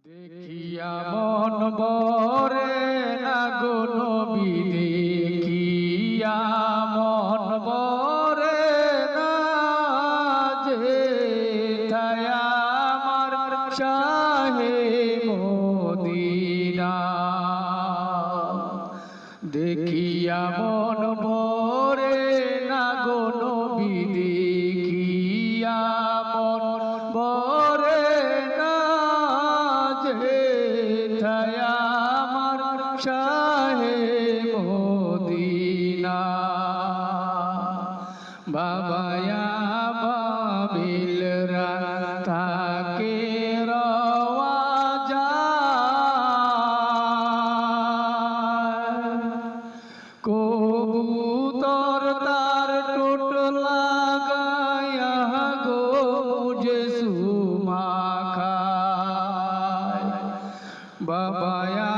দেখিয়া মন ভরে না গো নবী, দেখিয়া মন ভরে না, যেথায় আমার শাহে মদিনা। দেখিয়া মন ভরে না গো নবী, দেখিয়া মন ভরে না, যেথায় আমার শাহে মদিনা। বাবায়া বাবিলরা থাকে রওয়া যায়, কবুতর তার টোট লাগায়া গো মুঝে সুমা খায়। বাবায়া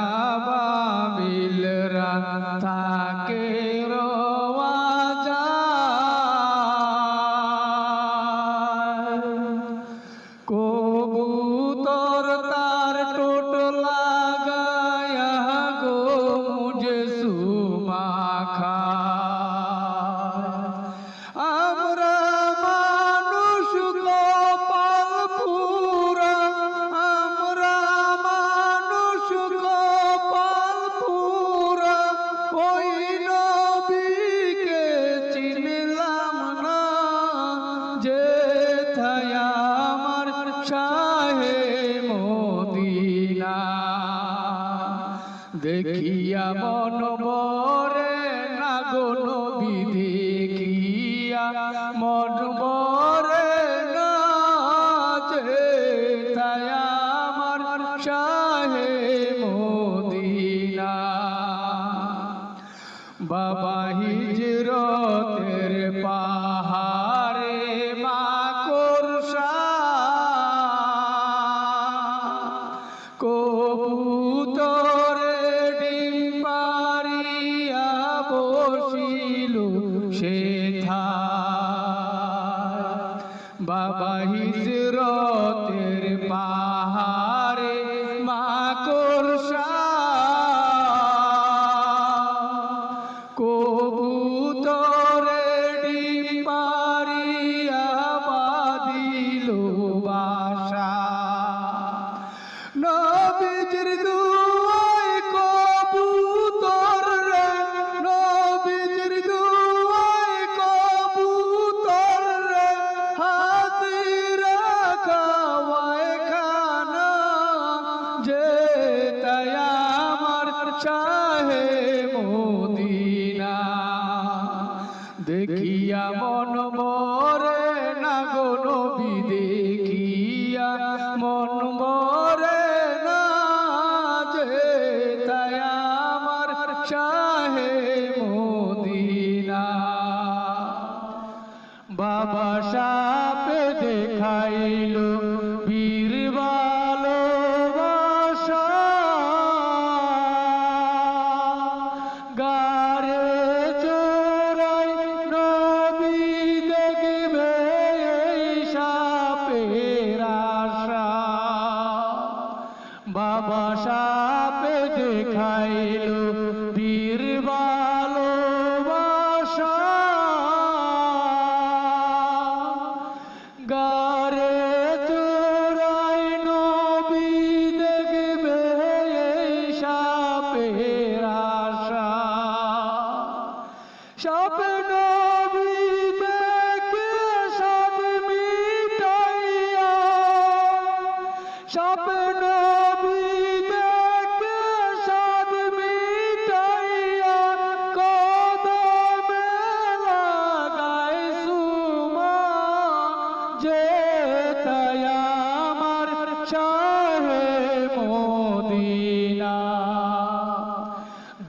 বাবিলরা থাকে রওয়া যায়, কবুতর তার টোট লাগায়া গো মুঝে সুমা খায়। আমরা মানুষ কপাল পুরা, আমরা মানুষ কপাল পুরা, ওই নবীকে চিনলাম না, যেথায় আমার শাহে মদিনা। দেখিয়া মন ভরে না গো নবী, দেখিয়া মন ভরে না, যেথায় আমার শাহে মদিনা। বাবা হিজরতের পাহাড়ে মাকড়সা, কবুতরে ডিম পাড়িয়া বসিল সেথায়। বাবা হিজরতের পাহাড়ে মাকড়সা, কবুতরে ডিম পাড়িয়া বাঁধিল বাসা। নবীজির দুয়ায় কবুতর রে, নবীজির দুয়ায় কবুতর রে, হাজিরা খাওয়ায় খানা, যেথায় আমার শাহে মদিনা। দেখিয়া মন ভরে না গো নবী, দেখিয়া মন ভরে না, যেথায় আমার শাহে মদিনা। বাবা সাপে দেখাইল বীর ভালোবাসা, গারে চোরাই নবী দেখবে এই সাপের আশা। বাবা সাপে দেখাইল বীর ভালোবাসা, গারে চোরাই নবী দেখবে এই সাপের আশা। সাপ নবী দেখে সাপ মিটাইয়া, সাপ নবী দেখে সাপ মিটাইয়া, কদমে লাগায় সুমা, যেথায় আমার শাহে মদিনা।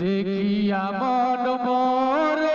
দেখিয়া মন ভরে